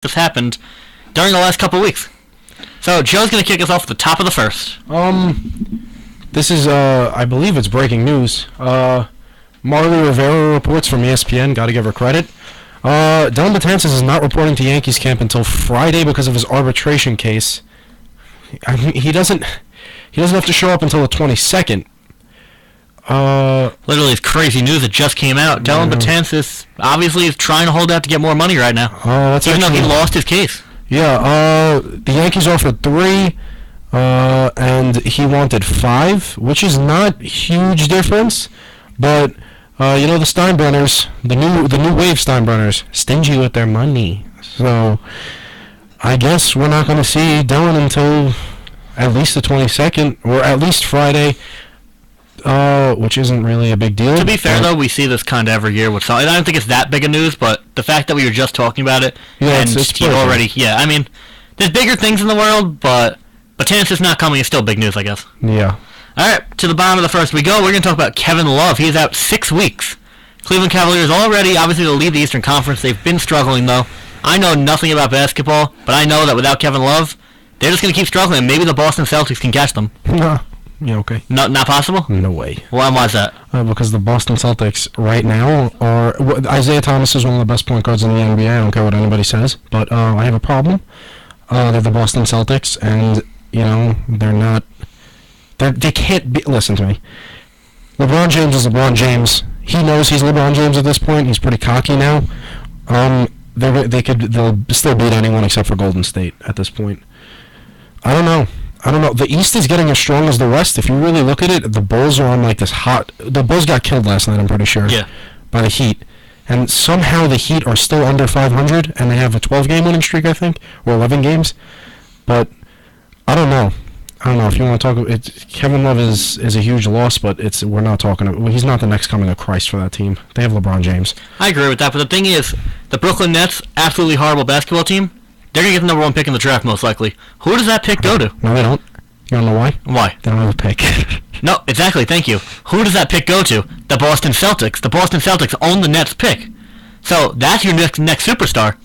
this happened during the last couple weeks. So Joe's going to kick us off at the top of the first. This is, I believe it's breaking news. Marley Rivera reports from ESPN, gotta give her credit. Dylan Betances is not reporting to Yankees camp until Friday because of his arbitration case. I mean, he doesn't have to show up until the 22nd. Literally, it's crazy news that just came out. Dylan Betances obviously is trying to hold out to get more money right now. Even though he lost his case. Yeah, the Yankees offered 3, and he wanted 5, which is not huge difference, but the Steinbrenners, the new wave Steinbrenners, stingy with their money. So I guess we're not going to see Dylan until at least the 22nd, or at least Friday, which isn't really a big deal. To be fair, though, we see this kind of every year. I don't think it's that big of news, but the fact that we were just talking about it, and he already, I mean, there's bigger things in the world, but Betances not coming is still big news, I guess. Yeah. All right, to the bottom of the first we go. We're going to talk about Kevin Love. He is out 6 weeks. Cleveland Cavaliers already, obviously, to lead the Eastern Conference. They've been struggling, though. I know nothing about basketball, but I know that without Kevin Love, they're just going to keep struggling, and maybe the Boston Celtics can catch them. Yeah, okay. Not possible? No way. Why is that? Because the Boston Celtics right now are... Isaiah Thomas is one of the best point guards in the NBA. I don't care what anybody says, but I have a problem. They're the Boston Celtics, and, they're not... They can't be... Listen to me. LeBron James is LeBron James. He knows he's LeBron James at this point. He's pretty cocky now. They'll still beat anyone except for Golden State at this point. I don't know. The East is getting as strong as the West. If you really look at it, the Bulls are on like this hot... The Bulls got killed last night, I'm pretty sure. Yeah. By the Heat. And somehow the Heat are still under 500, and they have a 12-game winning streak, I think, or 11 games. But I don't know. If you want to talk... Kevin Love is a huge loss, but we're not talking... He's not the next coming of Christ for that team. They have LeBron James. I agree with that, but the thing is, the Brooklyn Nets, absolutely horrible basketball team, they're going to get the number 1 pick in the draft, most likely. Who does that pick go to? No, they don't. You don't know why? Why? They don't have a pick. No, exactly, thank you. Who does that pick go to? The Boston Celtics. The Boston Celtics own the Nets pick. So that's your next superstar.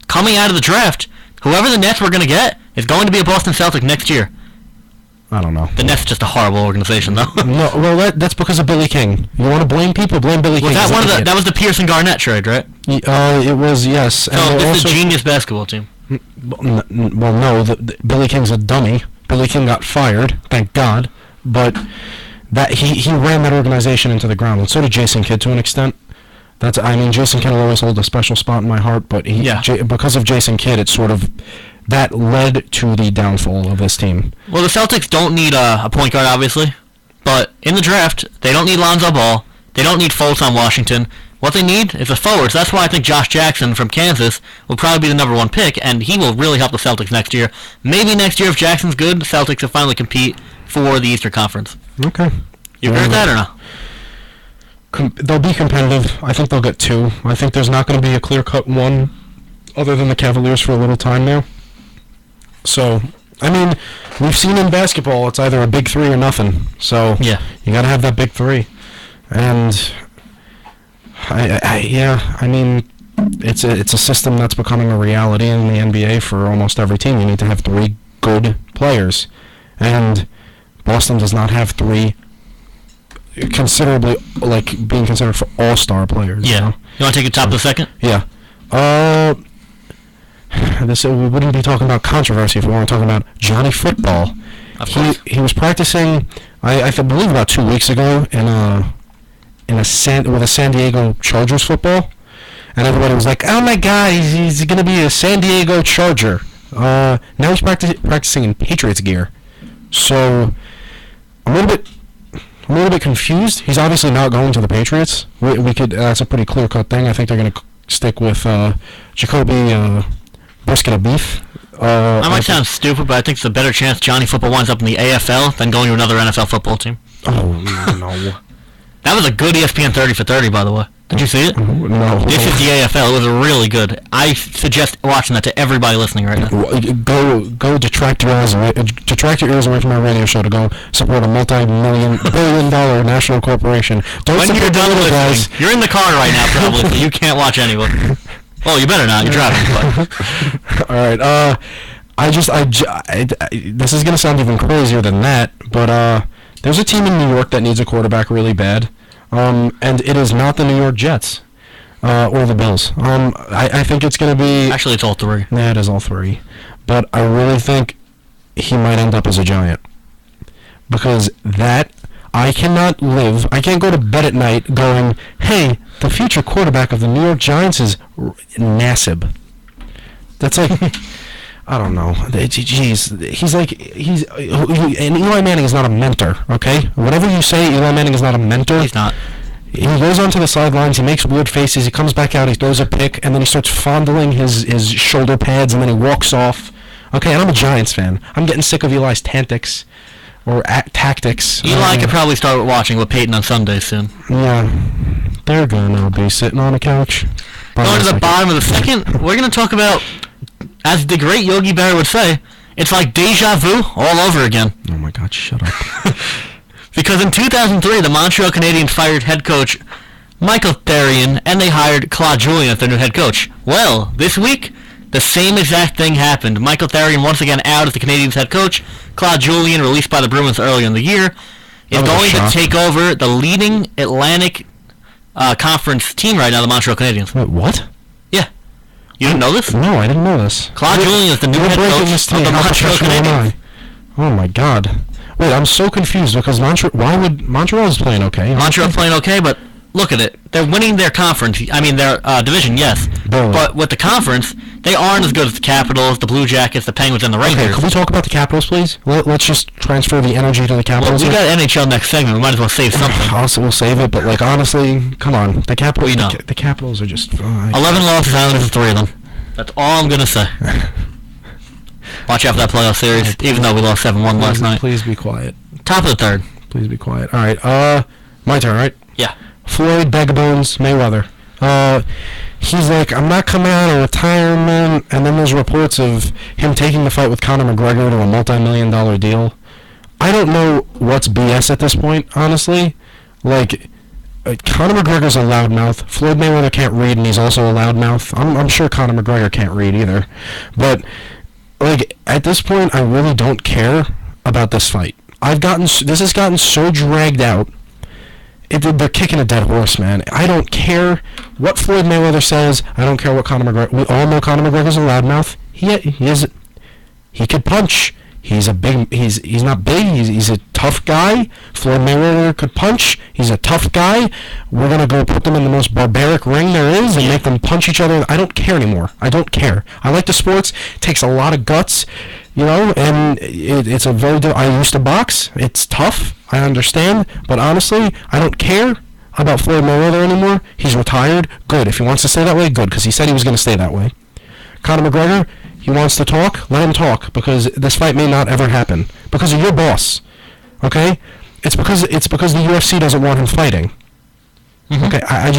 Coming out of the draft, whoever the Nets were going to get is going to be a Boston Celtic next year. I don't know. The Nets are just a horrible organization, though. No, well, that's because of Billy King. You want to blame people? Blame Billy King. That was the Pearson Garnett trade, right? It was, yes. So this is a genius basketball team. Well, no, Billy King's a dummy. Billy King got fired, thank God. But that he ran that organization into the ground, and so did Jason Kidd to an extent. Jason Kidd will always hold a special spot in my heart, but because of Jason Kidd, it's sort of... That led to the downfall of this team. Well, the Celtics don't need a point guard, obviously. But in the draft, they don't need Lonzo Ball. They don't need Fultz on Washington. What they need is a forward. So that's why I think Josh Jackson from Kansas will probably be the number 1 pick, and he will really help the Celtics next year. Maybe next year, if Jackson's good, the Celtics will finally compete for the Eastern Conference. Okay. You agree with that or no? They'll be competitive. I think they'll get 2. I think there's not going to be a clear-cut 1 other than the Cavaliers for a little time now. So, we've seen in basketball, it's either a big 3 or nothing. So, yeah, you got to have that big 3. And, it's a system that's becoming a reality in the NBA for almost every team. You need to have 3 good players. And Boston does not have 3 considerably, being considered for all-star players. Yeah. You want to take the top of the second? Yeah. We wouldn't be talking about controversy if we weren't talking about Johnny Football. He was practicing, I believe, about 2 weeks ago with a San Diego Chargers football, and everybody was like, "Oh my God, he's going to be a San Diego Charger." Now he's practicing in Patriots gear, so I'm a little bit confused. He's obviously not going to the Patriots. That's a pretty clear cut thing. I think they're going to stick with Jacoby. Brisket of beef. I might sound stupid, but I think it's a better chance Johnny Football winds up in the AFL than going to another NFL football team. Oh, no. That was a good ESPN 30 for 30, by the way. Did you see it? No. This is the AFL. It was really good. I suggest watching that to everybody listening right now. Go detract your ears away from our radio show to go support a multi-billion-dollar national corporation. When you're done listening, you're in the car right now probably, so you can't watch anyone. Oh, you better not. You're driving. But. All right. This is gonna sound even crazier than that, but there's a team in New York that needs a quarterback really bad, and it is not the New York Jets or the Bills. I think it's gonna be. Actually, it's all three. Yeah, it is all three, but I really think he might end up as a Giant because that. I can't go to bed at night going, hey, the future quarterback of the New York Giants is Nassib. That's like, I don't know. Jeez. And Eli Manning is not a mentor, okay? Whatever you say, Eli Manning is not a mentor. He's not. He goes onto the sidelines, he makes weird faces, he comes back out, he throws a pick, and then he starts fondling his shoulder pads, and then he walks off. Okay, and I'm a Giants fan. I'm getting sick of Eli's tactics. Or tactics. Eli could probably start watching with Peyton on Sunday soon. Yeah. They're gonna be sitting on a couch. Going to the bottom of the second, we're going to talk about, as the great Yogi Berra would say, it's like deja vu all over again. Oh my God, shut up. Because in 2003, the Montreal Canadiens fired head coach Michael Therrien, and they hired Claude Julien as their new head coach. Well, this week, the same exact thing happened. Michael Therrien once again out as the Canadiens head coach. Claude Julien, released by the Bruins earlier in the year, is going to take over the leading Atlantic Conference team right now, the Montreal Canadiens. Wait, what? Yeah. You didn't know this? No, I didn't know this. Claude Julien is the new head coach of the Montreal Canadiens. Oh my God. Wait, I'm so confused because Montreal is playing okay? Montreal's playing okay, but look at it. They're winning their conference. I mean, their division, yes. Barely. But with the conference, they aren't as good as the Capitals, the Blue Jackets, the Penguins, and the Rangers. Okay, can we talk about the Capitals, please? Let's just transfer the energy to the Capitals. Well, we got NHL next segment. We might as well save something. Also, we'll save it, but, honestly, come on. The Capitals, the Capitals are just... 11 losses, Islanders, and 3 of them. That's all I'm going to say. Watch out for that playoff series, even though we lost 7-1 last night. Please be quiet. Top of the third. Please be quiet. All right, my turn, right? Yeah. Floyd Bagabones Mayweather. He's like, I'm not coming out of retirement, and then there's reports of him taking the fight with Conor McGregor to a multi-million-dollar deal. I don't know what's BS at this point, honestly. Conor McGregor's a loudmouth. Floyd Mayweather can't read, and he's also a loudmouth. I'm sure Conor McGregor can't read either. But, at this point, I really don't care about this fight. This has gotten so dragged out. They're kicking a dead horse, man. I don't care what Floyd Mayweather says. I don't care what Conor McGregor... We all know Conor McGregor's a loudmouth. He could punch. He's not big. He's a tough guy. Floyd Mayweather could punch. He's a tough guy. We're going to go put them in the most barbaric ring there is and make them punch each other. I don't care anymore. I don't care. I like the sports. It takes a lot of guts, and it's a very... I used to box. It's tough. I understand. But honestly, I don't care about Floyd Mayweather anymore. He's retired. Good. If he wants to stay that way, good, because he said he was going to stay that way. Conor McGregor... He wants to talk? Let him talk, because this fight may not ever happen. Because of your boss. Okay? It's because the UFC doesn't want him fighting. Mm-hmm. Okay, I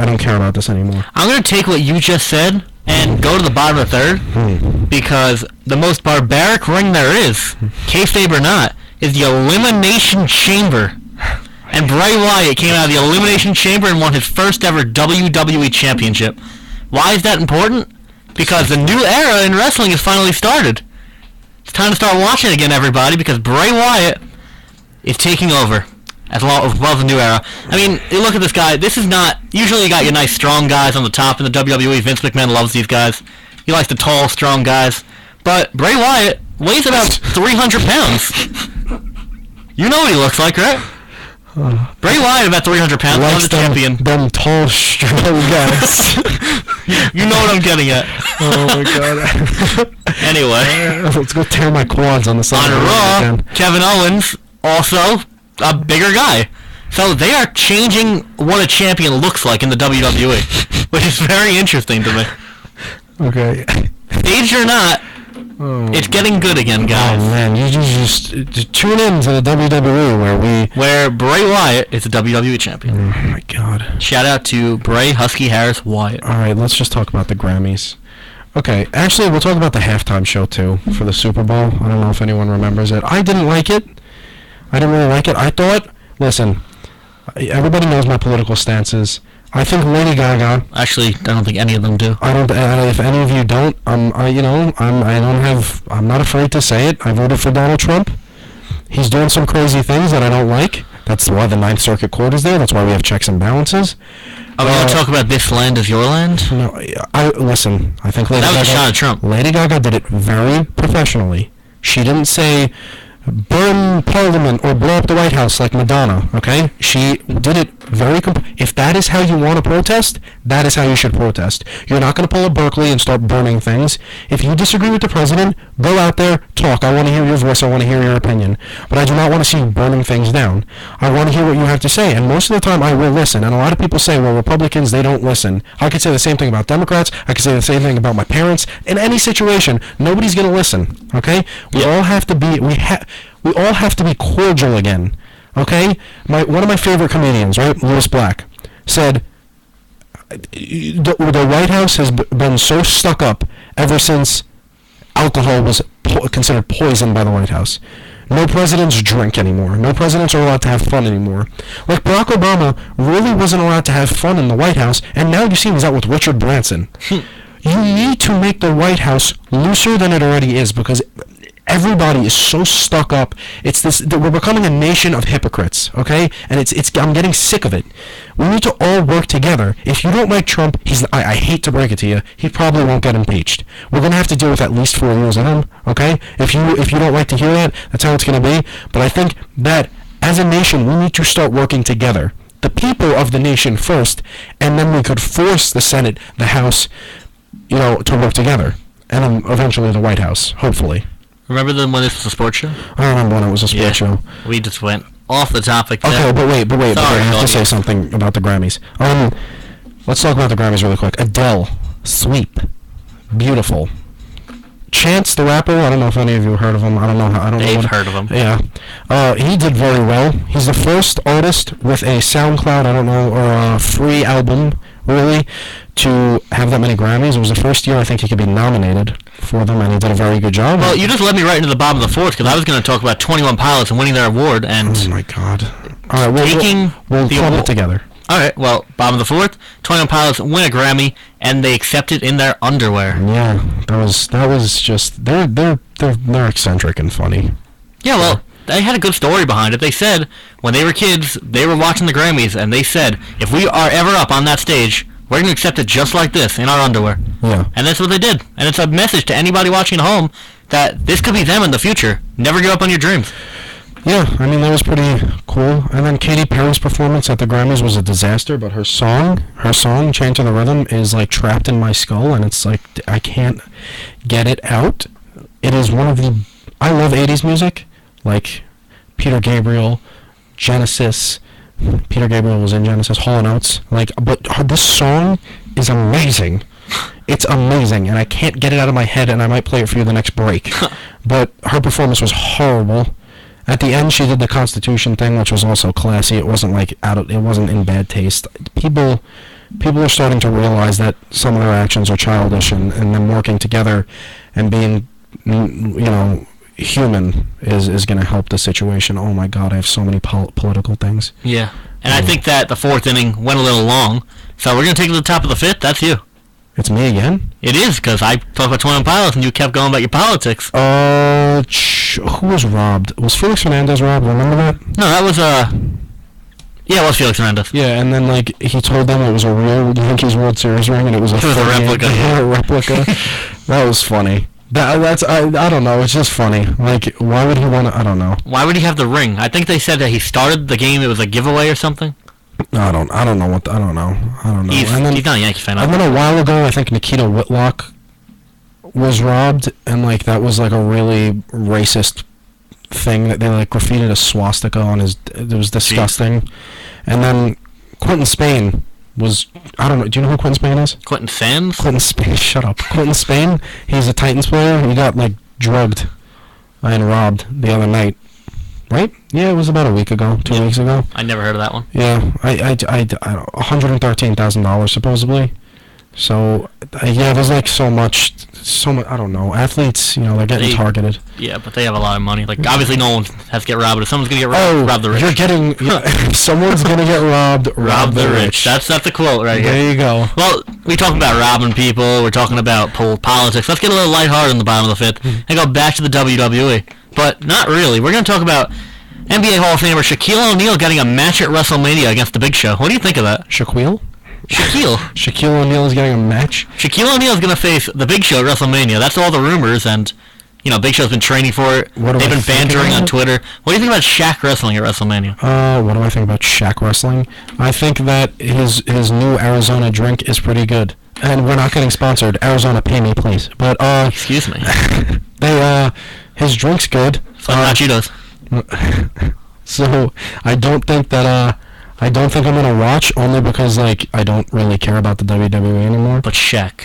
don't care about this anymore. I'm going to take what you just said and go to the bottom of the third, because the most barbaric ring there is, kayfabe or not, is the Elimination Chamber. And Bray Wyatt came out of the Elimination Chamber and won his first ever WWE Championship. Why is that important? Because the new era in wrestling has finally started. It's time to start watching again, everybody, because Bray Wyatt is taking over as well as the new era. I mean, you look at this guy. This is not... Usually you got your nice, strong guys on the top in the WWE. Vince McMahon loves these guys. He likes the tall, strong guys. But Bray Wyatt weighs about 300 pounds. You know what he looks like, right? Bray Wyatt about 300 pounds, likes the champion. Them tall, strong guys. You know what I'm getting at. Oh my God. Anyway, let's go tear my quads on the side. On Raw, Kevin Owens, also a bigger guy. So they are changing what a champion looks like in the WWE, which is very interesting to me. Okay. Staged or not, it's getting good again, guys. Oh man, you just tune in to the WWE where Bray Wyatt is the WWE champion. Oh my God! Shout out to Bray Husky Harris Wyatt. All right, let's just talk about the Grammys. Okay, actually, we'll talk about the halftime show too for the Super Bowl. I don't know if anyone remembers it. I didn't like it. I didn't really like it. I thought, listen, everybody knows my political stances. I think Lady Gaga. Actually, I don't think any of them do. I don't. If any of you don't, I'm not afraid to say it. I voted for Donald Trump. He's doing some crazy things that I don't like. That's why the Ninth Circuit Court is there. That's why we have checks and balances. Are we going to talk about this land is your land? No, listen. I think Lady That was Gaga, a shot at Trump. Lady Gaga did it very professionally. She didn't say burn Parliament or blow up the White House like Madonna. Okay, she did it very. If that is how you want to protest, that is how you should protest. You're not going to pull a Berkeley and start burning things. If you disagree with the president, go out there, talk. I want to hear your voice. I want to hear your opinion. But I do not want to see you burning things down. I want to hear what you have to say. And most of the time, I will listen. And a lot of people say, well, Republicans, they don't listen. I could say the same thing about Democrats. I could say the same thing about my parents. In any situation, nobody's going to listen. Okay? We all have to be. We all have to be cordial again. Okay? One of my favorite comedians, right, Louis Black, said the White House has been so stuck up ever since alcohol was considered poison by the White House. No presidents drink anymore. No presidents are allowed to have fun anymore. Like Barack Obama really wasn't allowed to have fun in the White House, and now you see he's out with Richard Branson. You need to make the White House looser than it already is, because everybody is so stuck up. It's this. We're becoming a nation of hypocrites, okay? And I'm getting sick of it. We need to all work together. If you don't like Trump, I hate to break it to you, he probably won't get impeached. We're gonna have to deal with at least 4 years of him, okay? If you don't like to hear that, that's how it's gonna be. But I think that as a nation, we need to start working together. The people of the nation first, and then we could force the Senate, the House, to work together, and then eventually the White House, hopefully. Remember when this was a sports show? I remember when it was a sports show. We just went off the topic there. Okay, but wait. Sorry, I have to say something about the Grammys. Let's talk about the Grammys really quick. Adele, Sweep, beautiful. Chance the Rapper, I don't know if any of you heard of him. I don't know. They've heard of him. Yeah. He did very well. He's the first artist with a SoundCloud, or a free album, really, to have that many Grammys. It was the first year I think he could be nominated for them, and he did a very good job. Well, you just led me right into the bottom of the fourth, because I was going to talk about 21 Pilots and winning their award, and... Oh, my God. All right, we'll club it together. All right, well, bottom of the fourth, 21 Pilots win a Grammy, and they accept it in their underwear. Yeah, that was just... They're eccentric and funny. Yeah, well... They had a good story behind it. They said when they were kids, they were watching the Grammys, and they said, if we are ever up on that stage, we're going to accept it just like this, in our underwear. Yeah. And that's what they did. And it's a message to anybody watching at home that this could be them in the future. Never give up on your dreams. Yeah, I mean, that was pretty cool. And then Katy Perry's performance at the Grammys was a disaster, but her song, Chained to the Rhythm, is like trapped in my skull, and it's like, I can't get it out. It is one of the... I love 80s music. Like Peter Gabriel, Genesis. Peter Gabriel was in Genesis, Hall & Oates. But this song is amazing. It's amazing, and I can't get it out of my head, and I might play it for you the next break. But her performance was horrible. At the end, she did the Constitution thing, which was also classy. It wasn't it wasn't in bad taste. People are starting to realize that some of their actions are childish, and them working together and being, human is going to help the situation. Oh my God, I have so many political things. Yeah, and I think that the fourth inning went a little long, so we're going to take it to the top of the fifth. That's you. It's me again? It is, because I talked about 21 Pilots and you kept going about your politics. Who was robbed? Was Felix Hernandez robbed? Remember that? No, that was yeah, it was Felix Hernandez. Yeah, and then he told them it was a real Yankees World Series ring, and it was a replica. A replica. That was funny. That's I don't know. It's just funny. Why would he want to? I don't know. Why would he have the ring? I think they said that he started the game. It was a giveaway or something. I don't know. I don't know. He's not a Yankee fan. And then a while ago, I think Nikita Whitlock was robbed, and that was a really racist thing that they graffitied a swastika on his. It was disgusting. Jeez. And then Quentin Spain was, I don't know, do you know who Quentin Spain is? Quentin Sands? Quentin Spain, shut up. Quentin Spain, he's a Titans player. He got drugged and robbed the other night. Right? Yeah, it was about a week ago, 2 weeks ago. I never heard of that one. Yeah, I $113,000 supposedly. So, yeah, there's so much so much. I don't know. Athletes, they're getting targeted. Yeah, but they have a lot of money. Like, obviously, no one has to get robbed. If someone's gonna get robbed, rob the rich. You're getting. Someone's gonna get robbed. Rob the rich. That's a quote right here. There you go. Well, we talk about robbing people. We're talking about politics. Let's get a little lighthearted in the bottom of the fifth and go back to the WWE. But not really. We're gonna talk about NBA Hall of Famer Shaquille O'Neal getting a match at WrestleMania against the Big Show. What do you think of that? Shaquille O'Neal is getting a match? Shaquille O'Neal is going to face the Big Show at WrestleMania. That's all the rumors, and, Big Show's been training for it. They've been bantering on Twitter. What do you think about Shaq wrestling at WrestleMania? What do I think about Shaq wrestling? I think that his new Arizona drink is pretty good. And we're not getting sponsored. Arizona, pay me, please. But, excuse me. His drink's good. So Cheetos. So, I don't think that, I'm going to watch, only because, I don't really care about the WWE anymore. But Shaq.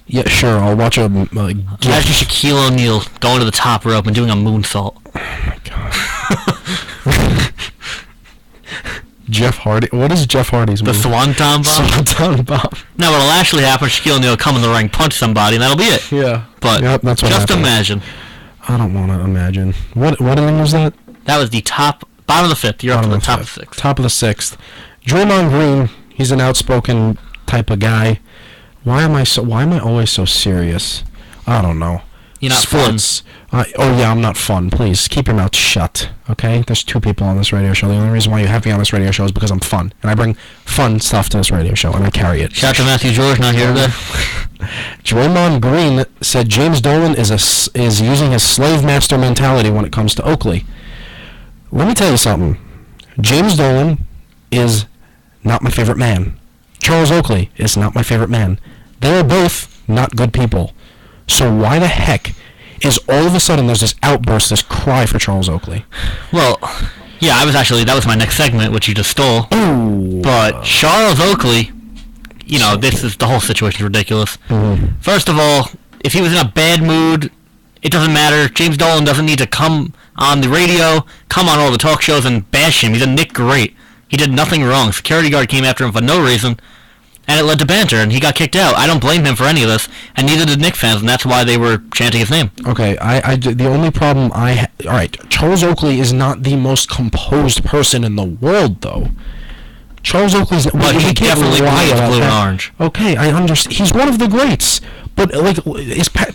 Yeah, sure, I'll watch a... Imagine Shaquille O'Neal going to the top rope and doing a moonsault. Oh, my God. Jeff Hardy... What is Jeff Hardy's move? The Swanton Bomb? Swanton Bomb. Now, what'll actually happen, Shaquille O'Neal will come in the ring, punch somebody, and that'll be it. Yeah. But that's what just happened. imagine. I don't want to imagine. What inning was that? That was the bottom of the fifth. You're up to the top of the sixth. Top of the sixth. Draymond Green, he's an outspoken type of guy. Why am I always so serious? I don't know. You're not Sports. I'm not fun. Please, keep your mouth shut, okay? There's two people on this radio show. The only reason why you have me on this radio show is because I'm fun. And I bring fun stuff to this radio show, and I carry it. Shout out to Matthew George, not here today. Draymond Green said James Dolan is using his slave master mentality when it comes to Oakley. Let me tell you something. James Dolan is not my favorite man. Charles Oakley is not my favorite man. They are both not good people. So why the heck is all of a sudden there's this outburst, this cry for Charles Oakley? Well, yeah, that was my next segment, which you just stole. Ooh. But Charles Oakley, the whole situation's ridiculous. Mm-hmm. First of all, if he was in a bad mood, it doesn't matter. James Dolan doesn't need to come on the radio, come on all the talk shows and bash him. He's a Nick Great. He did nothing wrong. Security guard came after him for no reason, and it led to banter, and he got kicked out. I don't blame him for any of this, and neither did Knicks fans, and that's why they were chanting his name. Okay, the only problem all right, Charles Oakley is not the most composed person in the world, though. Charles Oakley's... But he definitely bleeds blue and orange. Okay, I understand. He's one of the greats. But,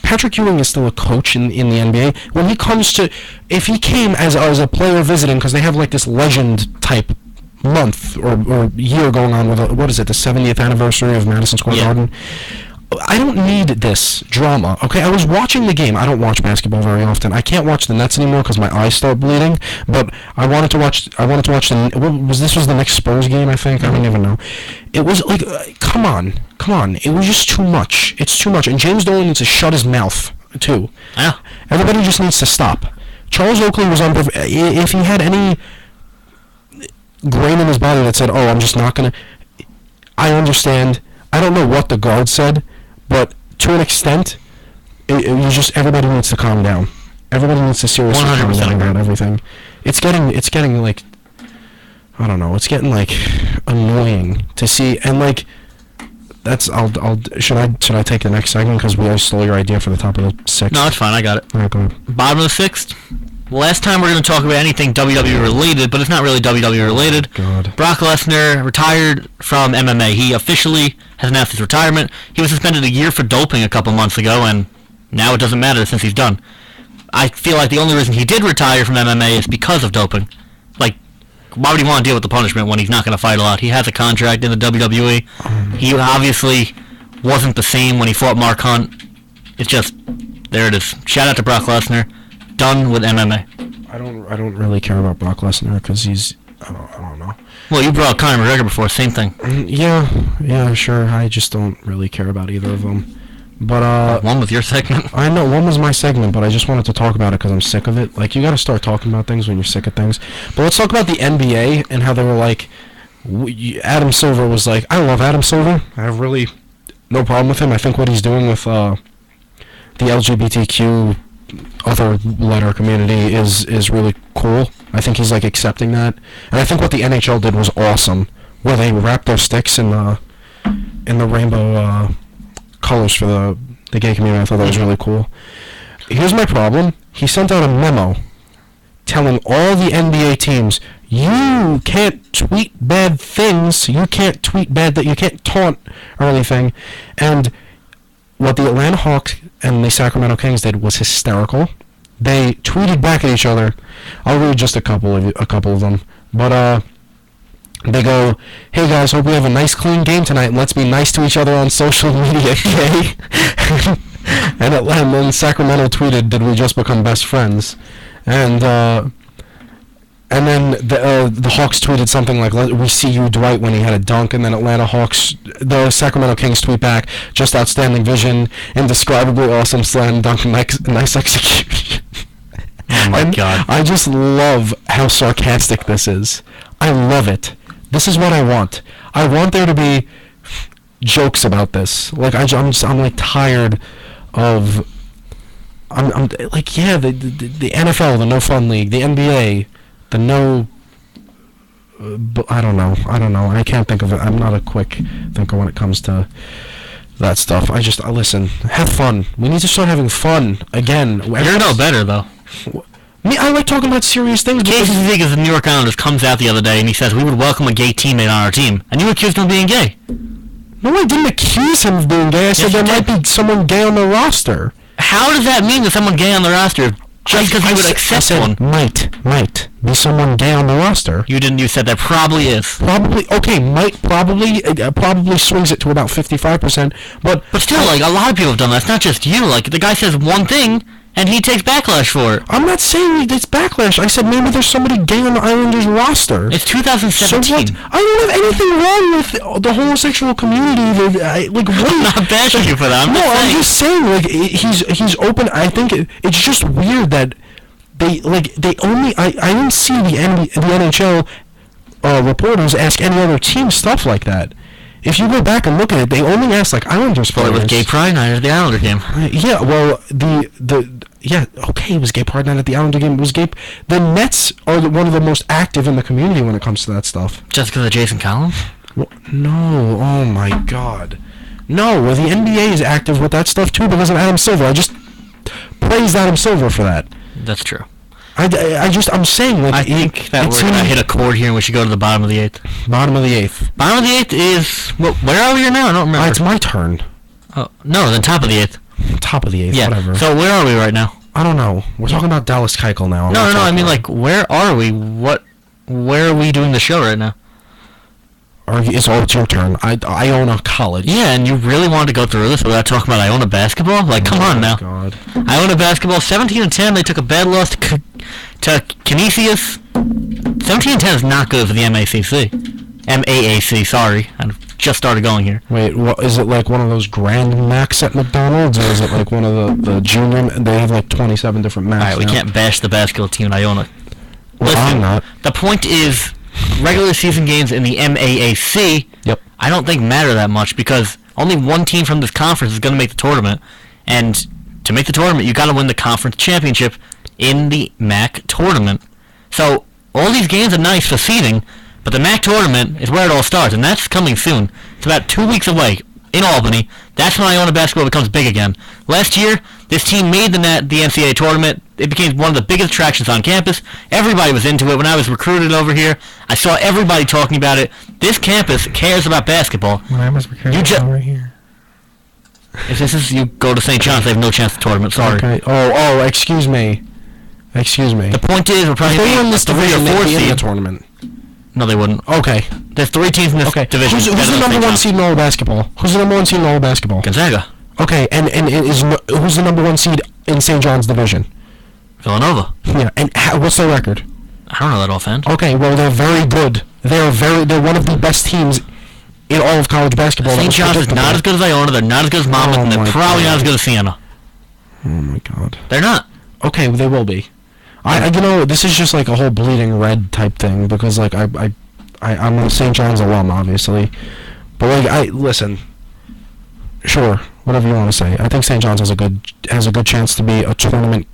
Patrick Ewing is still a coach in the NBA. When he comes to... If he came as a player visiting, because they have, this legend-type month or year going on with, the 70th anniversary of Madison Square Garden. I don't need this drama, okay? I was watching the game. I don't watch basketball very often. I can't watch the Nets anymore because my eyes start bleeding. But I wanted to watch this was the next Spurs game, I think. I don't even know. It was come on. It was just too much. It's too much. And James Dolan needs to shut his mouth too. Yeah. Everybody just needs to stop. Charles Oakley was on. If he had any grain in his body that said, "Oh, I'm just not gonna," I understand. I don't know what the guard said. But to an extent, everybody needs to calm down. Everybody needs to seriously calm down about everything. It's getting I don't know. It's getting annoying to see, and that's. Should I take the next segment because we stole your idea for the top of the sixth? No, it's fine. I got it. All right, go ahead. Bottom of the sixth. Last time we're going to talk about anything WWE related, but it's not really WWE related. Oh, God. Brock Lesnar retired from MMA. He officially has announced his retirement. He was suspended a year for doping a couple months ago, and now it doesn't matter since he's done. I feel like the only reason he did retire from MMA is because of doping. Why would he want to deal with the punishment when he's not going to fight a lot? He has a contract in the WWE. He obviously wasn't the same when he fought Mark Hunt. It's just, there it is. Shout out to Brock Lesnar. Done with MMA. I don't really care about Brock Lesnar because he's I don't know. Well, you brought up Conor McGregor before, same thing. Yeah, sure. I just don't really care about either of them. But one was your segment. I know one was my segment, but I just wanted to talk about it because I'm sick of it. You got to start talking about things when you're sick of things. But let's talk about the NBA and how they were Adam Silver was I love Adam Silver. I have really no problem with him. I think what he's doing with the LGBTQ other letter community is really cool. I think he's accepting that, and I think what the NHL did was awesome, where they wrapped their sticks in the rainbow colors for the the gay community. I thought that was really cool. Here's my problem. He sent out a memo telling all the NBA teams, you can't tweet bad things, you can't taunt or anything. And what the Atlanta Hawks and the Sacramento Kings did was hysterical. They tweeted back at each other. I'll read just a couple of them. But they go, "Hey guys, hope we have a nice clean game tonight, and let's be nice to each other on social media, okay?" and then Sacramento tweeted, "Did we just become best friends?" And then the Hawks tweeted something like, "We see you, Dwight," when he had a dunk. And then the Sacramento Kings tweet back, "Just outstanding vision, indescribably awesome slam dunk, nice execution." Oh my God! I just love how sarcastic this is. I love it. This is what I want. I want there to be jokes about this. Like I'm like tired of. I'm like, yeah, the NFL, the no fun league, the NBA, the no. I don't know. I can't think of it. I'm not a quick thinker when it comes to that stuff. I listen. Have fun. We need to start having fun again. You're no better though. Me, I like talking about serious things. Casey Ziegler of the New York Islanders comes out the other day and he says we would welcome a gay teammate on our team, and you accused him of being gay. No, I didn't accuse him of being gay. I said there might be someone gay on the roster. How does that mean there's someone gay on the roster? Just because you would accept one. Might be someone gay on the roster. You said there probably is. Probably, okay, probably swings it to about 55%, but still, like, a lot of people have done that. It's not just you. Like, the guy says one thing, and he takes backlash for it. I'm not saying it's backlash. I said maybe there's somebody gay on the Islanders roster. It's 2017. So what? I don't have anything wrong with the homosexual community. I'm not bashing you for that. I'm just saying, like, he's open. I think it's just weird that they only. I didn't see the NHL reporters ask any other team stuff like that. If you go back and look at it, they only asked like Islanders players. Well, it was Gay Pride Night at the Islander game. Yeah, well, it was Gay Pride Night at the Islander game. It was gay. The Nets are one of the most active in the community when it comes to that stuff. Just because of Jason Collins? Well, no, oh my God, no. Well, the NBA is active with that stuff too because of Adam Silver. I just praised Adam Silver for that. That's true. I'm saying, like, I think that we're going to hit a chord here and we should go to the bottom of the eighth. Bottom of the eighth. Bottom of the eighth is, where are we here now? I don't remember. It's my turn. Oh, no, then top of the eighth. Top of the eighth, yeah. Whatever. So where are we right now? I don't know. We're talking about Dallas Keuchel now. No, I mean, like, where are we? Where are we doing the show right now? It's your turn. I own a college. Yeah, and you really wanted to go through this without talking about Iona basketball? Like, come on now. God. Iona basketball, 17-10. They took a bad loss to Canisius. 17-10 is not good for the MAAC, sorry. I just started going here. Wait, what, is it like one of those Grand Macs at McDonald's, or is it like one of the junior? They have like 27 different Macs. All right, we can't bash the basketball team in Iona. Well, listen, I'm not. The point is, regular season games in the MAAC, yep, I don't think matter that much because only one team from this conference is going to make the tournament, and to make the tournament, you got to win the conference championship in the MAC tournament. So all these games are nice for seeding, but the MAC tournament is where it all starts, and that's coming soon. It's about 2 weeks away in Albany. That's when Iona basketball becomes big again. Last year, this team made the NCAA tournament. It became one of the biggest attractions on campus. Everybody was into it. When I was recruited over here, I saw everybody talking about it. This campus cares about basketball. When I was recruited over here. If this is you go to St. John's, they have no chance at the tournament. Sorry. Okay. Oh, excuse me. The point is, we're probably in this 3 or 4 seed in the tournament. No, they wouldn't. Okay. There's 3 teams in this division. Who's the number 1 seed in all of basketball? Who's the number 1 seed in all of basketball? Gonzaga. Okay, and who's the number 1 seed in St. John's division? Villanova. Yeah, and what's their record? I don't know that offhand. Okay, well, they're very good. They're one of the best teams in all of college basketball. St. John's is not as good as Iona. They're not as good as Monmouth, and they're probably not as good as Siena. Oh my God. They're not. Okay, well, they will be. This is just like a whole bleeding red type thing because like I'm a St. John's alum, obviously, but like listen. Sure, whatever you want to say. I think St. John's has a good chance to be a tournament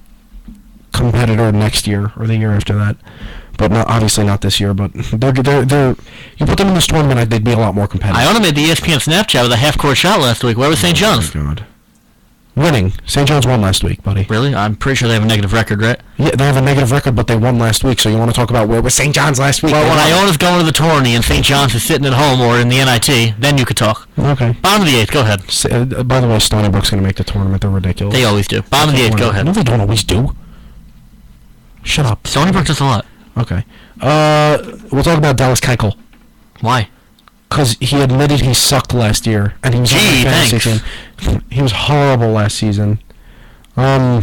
competitor next year or the year after that, but obviously not this year. But they're you put them in this tournament, they'd be a lot more competitive. Iona made the ESPN Snapchat with a half-court shot last week. Where was St. John's? Oh my God. Winning. St. John's won last week, buddy. Really? I'm pretty sure they have a negative record, right? Yeah, they have a negative record, but they won last week. So you want to talk about where was St. John's last week? Well, when Iona's going to the tourney and St. John's is sitting at home or in the NIT, then you could talk. Okay. Bottom of the 8th, go ahead. By the way, Stony Brook's going to make the tournament. They're ridiculous. They always do. Bottom of the 8th, go ahead. No, they don't always do. Shut up. Stony Brook does a lot. Okay. We'll talk about Dallas Keuchel. Why? Because he admitted he sucked last year, and he was on the fantasy team. He was horrible last season. That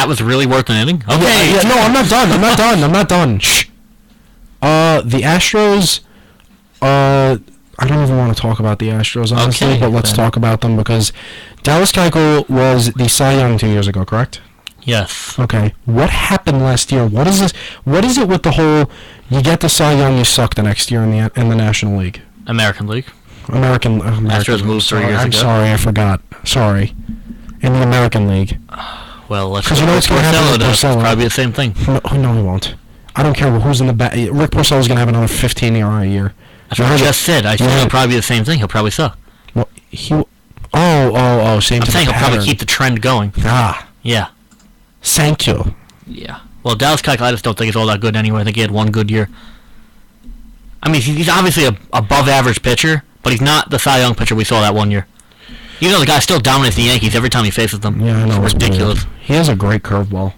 was really worth an inning? Okay. Yeah, no, I'm not done. Shh. The Astros, I don't even want to talk about the Astros, honestly, Okay, but let's talk about them because Dallas Keuchel was the Cy Young 2 years ago, correct? Yes. Okay. What happened last year? What is this? What is it with the whole, you get the Cy Young, you suck the next year in the National League? American League. American Astros moved 3 years ago. I'm sorry, I forgot. Sorry. In the American League. Well, let's Because you know what's going to happen with Porcello? Probably the same thing. No, he won't. I don't care who's in the back. Rick Porcello's going to have another 15 ERA a year. That's what I just said. I said it'll probably be the same thing. He'll probably suck. Well, same I'm saying he'll pattern. probably keep the trend going. Ah. Yeah. Thank you. Yeah. Well, Dallas Keuchel, I just don't think he's all that good anyway. I think he had one good year. I mean, he's obviously a above-average pitcher, but he's not the Cy Young pitcher we saw that one year. You know, the guy still dominates the Yankees every time he faces them. Yeah, I know. It's ridiculous. He has a great curveball.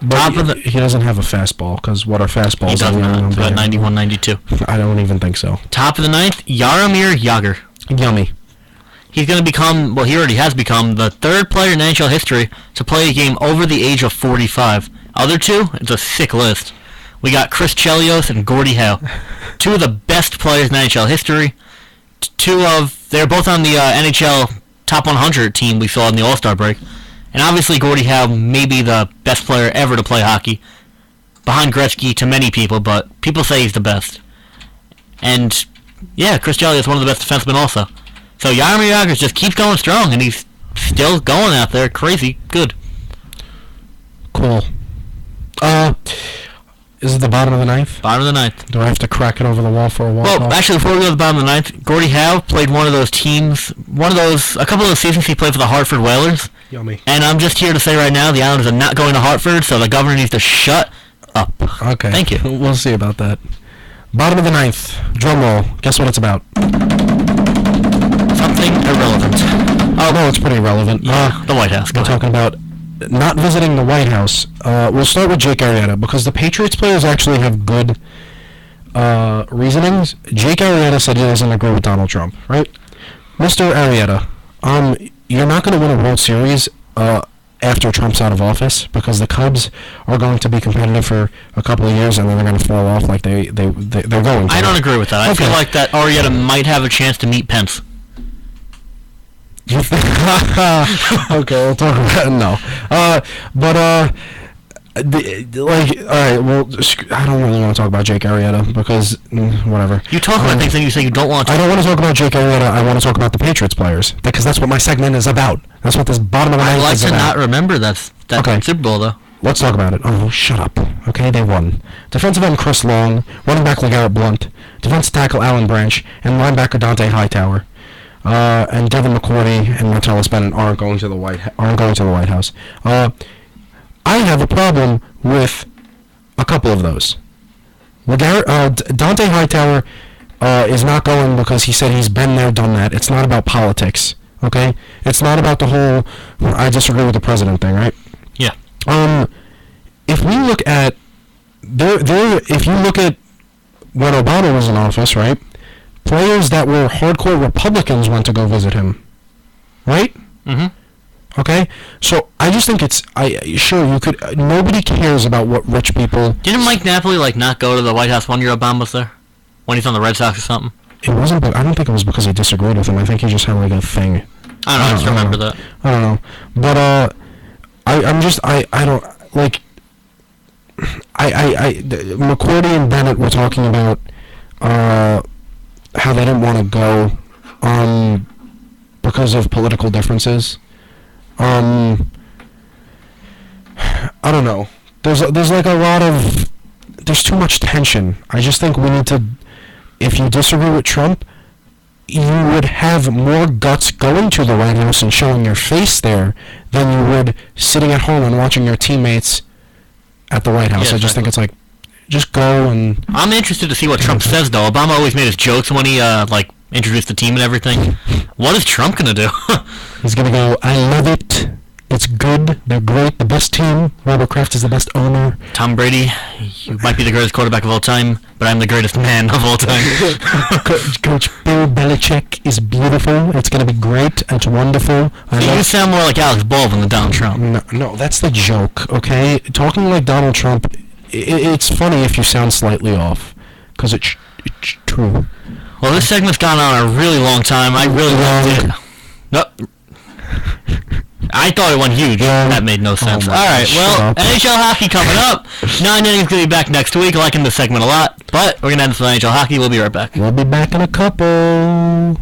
But he doesn't have a fastball, because what are fastballs? He does not. About 91, 92. I don't even think so. Top of the 9th, Jaromir Jagr. Yummy. He's going to become, well, he already has become, the 3rd player in NHL history to play a game over the age of 45. Other two, it's a sick list. We got Chris Chelios and Gordie Howe. 2 of the best players in NHL history. They're both on the NHL Top 100 team we saw in the All-Star break. And obviously Gordie Howe may be the best player ever to play hockey. Behind Gretzky to many people, but people say he's the best. And, yeah, Chris Chelios is one of the best defensemen also. So Jaromir Jagr just keeps going strong, and he's still going out there crazy good. Cool. Is it the bottom of the 9th? Bottom of the 9th. Do I have to crack it over the wall for a walk-off? Well, actually, before we go to the bottom of the 9th, Gordie Howe played one of those teams, a couple of those seasons he played for the Hartford Whalers. Yummy. And I'm just here to say right now, the Islanders are not going to Hartford, so the governor needs to shut up. Okay. Thank you. We'll see about that. Bottom of the 9th. Drum roll. Guess what it's about? Something irrelevant. Oh, no, it's pretty relevant. Yeah, the White House. We're talking about not visiting the White House. We'll start with Jake Arrieta, because the Patriots players actually have good reasonings. Jake Arrieta said he doesn't agree with Donald Trump, right? Mr. Arrieta, you're not going to win a World Series after Trump's out of office, because the Cubs are going to be competitive for a couple of years, and then they're going to fall off like they're going to. I don't agree with that. I feel like that Arrieta might have a chance to meet Pence. Okay, we'll talk about it. No. All right, well, I don't really want to talk about Jake Arrieta, because, whatever. You talk about things and you say you don't want to. I don't want to talk about Jake Arrieta, I want to talk about the Patriots players, because that's what my segment is about. That's what this bottom of the 9th is about. I'd like to not remember that Okay. Super Bowl, though. Let's talk about it. Oh, shut up. Okay, they won. Defensive end Chris Long, running back LeGarrette Blount, defensive tackle Alan Branch, and linebacker Dante Hightower. And Devin McCourty and Martellus Bennett aren't going to the White House. I have a problem with a couple of those. Dante Hightower is not going because he said he's been there, done that. It's not about politics, okay? It's not about the whole I disagree with the president thing, right? Yeah. If we look at if you look at when Obama was in office, right? Players that were hardcore Republicans went to go visit him, right? Mm-hmm. Okay, so I just think nobody cares about what rich people. Didn't Mike Napoli not go to the White House one year Obama was there, when he's on the Red Sox or something? It wasn't, but I don't think it was because he disagreed with him. I think he just had a thing. I don't remember that. I don't know, but McCourty and Bennett were talking about how they didn't want to go because of political differences. I don't know. There's too much tension. I just think we need to, if you disagree with Trump, you would have more guts going to the White House and showing your face there than you would sitting at home and watching your teammates at the White House. Yeah, I just think it's like, just go and... I'm interested to see what Trump says, though. Obama always made his jokes when he, introduced the team and everything. What is Trump going to do? He's going to go, I love it. It's good. They're great. The best team. Robert Kraft is the best owner. Tom Brady, you might be the greatest quarterback of all time, but I'm the greatest man of all time. Coach Bill Belichick is beautiful. It's going to be great. It's wonderful. You sound more like Alex Baldwin than Donald Trump. No, that's the joke, okay? Talking like Donald Trump, it's funny if you sound slightly off, because it's true. Well, this segment's gone on a really long time. I really loved it. Nope. I thought it went huge. That made no sense. All right, well, NHL hockey coming up. 9 Innings going to be back next week. Liking this segment a lot, but we're going to end this with NHL hockey. We'll be right back. We'll be back in a couple.